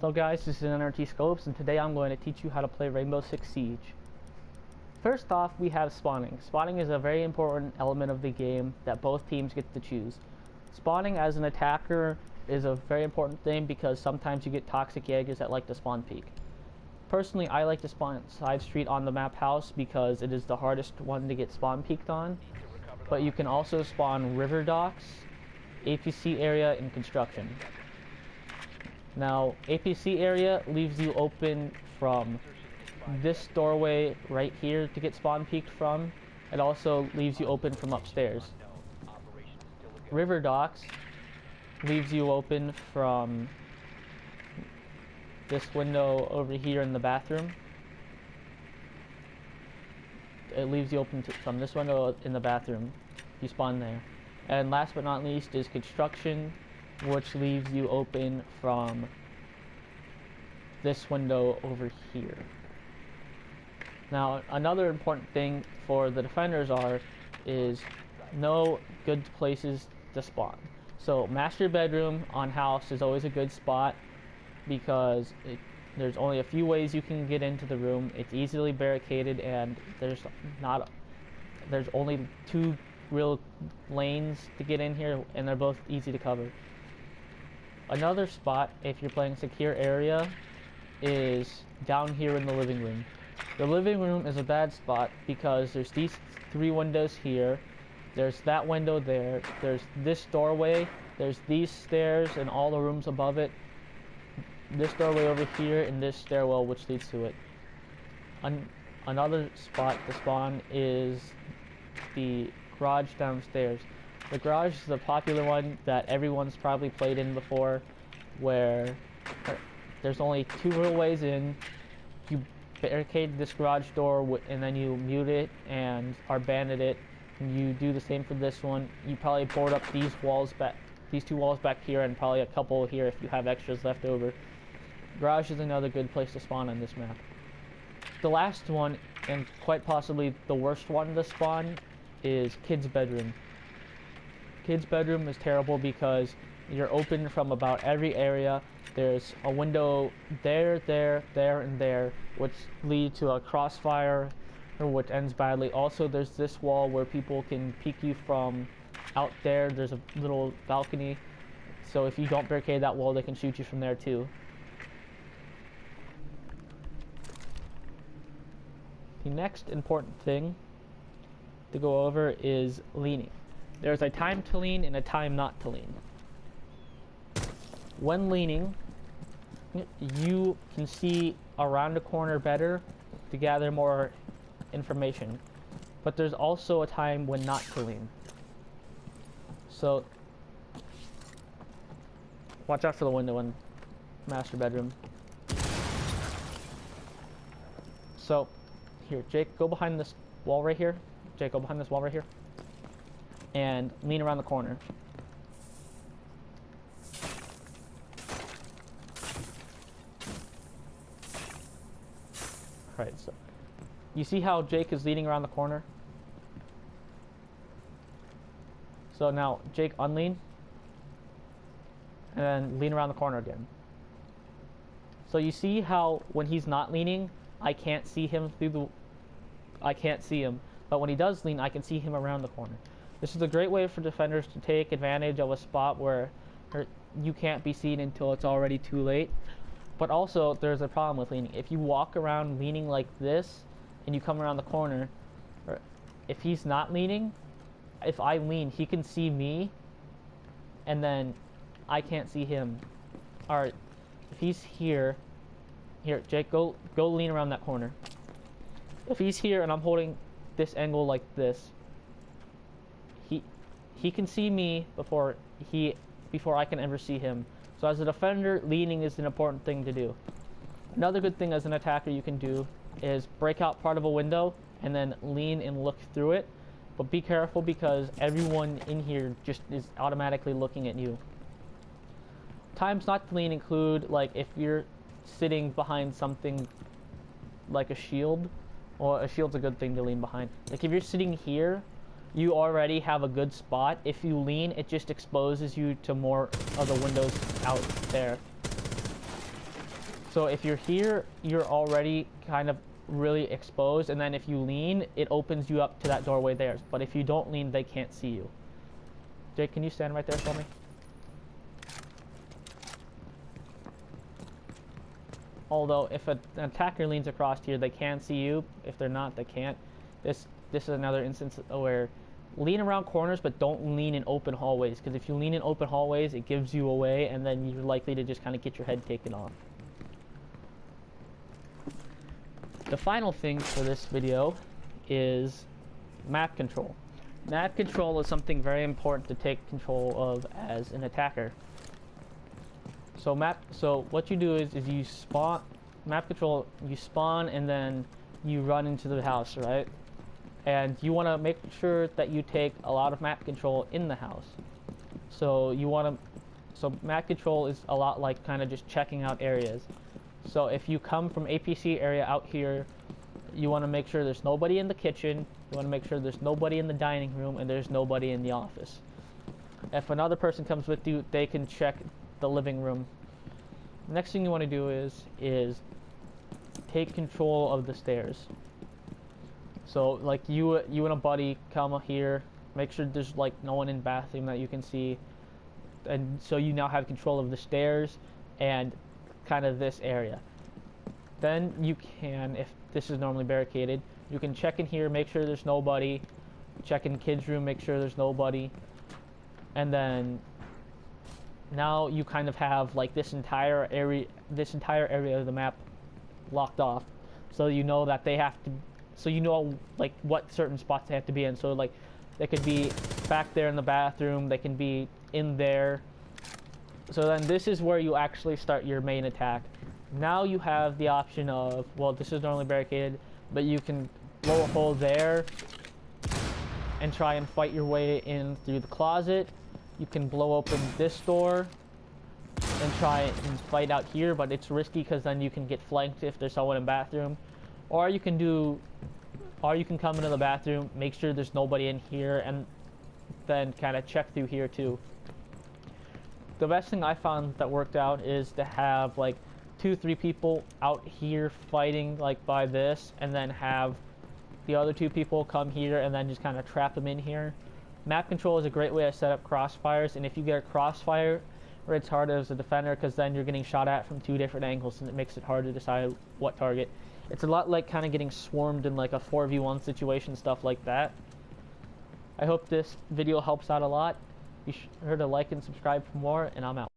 So guys, this is NRT Scopes, and today I'm going to teach you how to play Rainbow Six Siege. First off, we have spawning. Spawning is a very important element of the game that both teams get to choose. Spawning as an attacker is a very important thing because sometimes you get toxic Jaegers that like to spawn peek. Personally, I like to spawn side street on the map house because it is the hardest one to get spawn peeked on. But you can also spawn river docks, APC area, and construction. Now, APC area leaves you open from this doorway right here to get spawn peeked from. It also leaves you open from upstairs. River docks leaves you open from this window over here in the bathroom. It leaves you open from this window in the bathroom. You spawn there. And last but not least is construction, which leaves you open from this window over here. Now, another important thing for the defenders is know good places to spawn. So master bedroom on house is always a good spot because there's only a few ways you can get into the room. It's easily barricaded, and there's only two real lanes to get in here, and they're both easy to cover. Another spot, if you're playing secure area, is down here in the living room. The living room is a bad spot because there's these three windows here, there's that window there, there's this doorway, there's these stairs and all the rooms above it, this doorway over here, and this stairwell which leads to it. Another spot to spawn is the garage downstairs. The garage is a popular one that everyone's probably played in before, where there's only two real ways in. You barricade this garage door and then you mute it and or bandit it. And you do the same for this one. You probably board up these two walls back here, and probably a couple here if you have extras left over. Garage is another good place to spawn on this map. The last one, and quite possibly the worst one to spawn, is kid's bedroom. Kid's bedroom is terrible because you're open from about every area. There's a window there, and there, which lead to a crossfire, which ends badly. Also, there's this wall where people can peek you from out there. There's a little balcony, so if you don't barricade that wall, they can shoot you from there too. The next important thing to go over is leaning. There's a time to lean and a time not to lean. When leaning, you can see around the corner better to gather more information, but there's also a time when not to lean. So watch out for the window in master bedroom. So here, Jake, go behind this wall right here. Jake, go behind this wall right here and lean around the corner. Alright, so you see how Jake is leaning around the corner? So now Jake unlean and then lean around the corner again. So you see how when he's not leaning, I can't see him but when he does lean, I can see him around the corner. This is a great way for defenders to take advantage of a spot where you can't be seen until it's already too late. But also, there's a problem with leaning. If you walk around leaning like this, and you come around the corner, or if he's not leaning, if I lean, he can see me, and then I can't see him. Alright, if he's here, Jake, go lean around that corner. If he's here and I'm holding this angle like this, he can see me before I can ever see him. So as a defender, leaning is an important thing to do. Another good thing as an attacker you can do is break out part of a window and then lean and look through it. But be careful because everyone in here just is automatically looking at you. Times not to lean include, like, if you're sitting behind something like a shield, or a shield's a good thing to lean behind. Like if you're sitting here, you already have a good spot. If you lean, it just exposes you to more of the windows out there. So if you're here, you're already kind of really exposed, and then if you lean, it opens you up to that doorway there. But if you don't lean, they can't see you. Jake, can you stand right there for me? Although if an attacker leans across here, they can see you. If they're not, they can't. This is another instance where lean around corners, but don't lean in open hallways, because if you lean in open hallways, it gives you away, and then you're likely to just kind of get your head taken off. The final thing for this video is map control. Map control is something very important to take control of as an attacker. So what you do is you spawn, map control, you spawn and then you run into the house, right? And you want to make sure that you take a lot of map control in the house. So map control is a lot like kind of just checking out areas. So if you come from APC area out here, you want to make sure there's nobody in the kitchen, you want to make sure there's nobody in the dining room, and there's nobody in the office. If another person comes with you, they can check the living room. Next thing you want to do is take control of the stairs. So like you and a buddy come here, make sure there's like no one in the bathroom that you can see, and so you now have control of the stairs and kind of this area. Then you can, if this is normally barricaded, you can check in here, make sure there's nobody, check in kids' room, make sure there's nobody, and then now you kind of have like this entire area of the map locked off, so you know that they have to, so you know like what certain spots they have to be in. So like they could be back there in the bathroom, they can be in there. So then this is where you actually start your main attack. Now you have the option of, well, this is normally barricaded, but you can blow a hole there and try and fight your way in through the closet. You can blow open this door and try and fight out here, but it's risky because then you can get flanked if there's someone in the bathroom. Or you can come into the bathroom, make sure there's nobody in here, and then kind of check through here too. The best thing I found that worked out is to have like 2-3 people out here fighting like by this, and then have the other 2 people come here and then just kind of trap them in here. Map control is a great way to set up crossfires, and if you get a crossfire, it's hard as a defender because then you're getting shot at from 2 different angles, and it makes it hard to decide what target. It's a lot like kind of getting swarmed in like a 4v1 situation, stuff like that. I hope this video helps out a lot. Be sure to like and subscribe for more, and I'm out.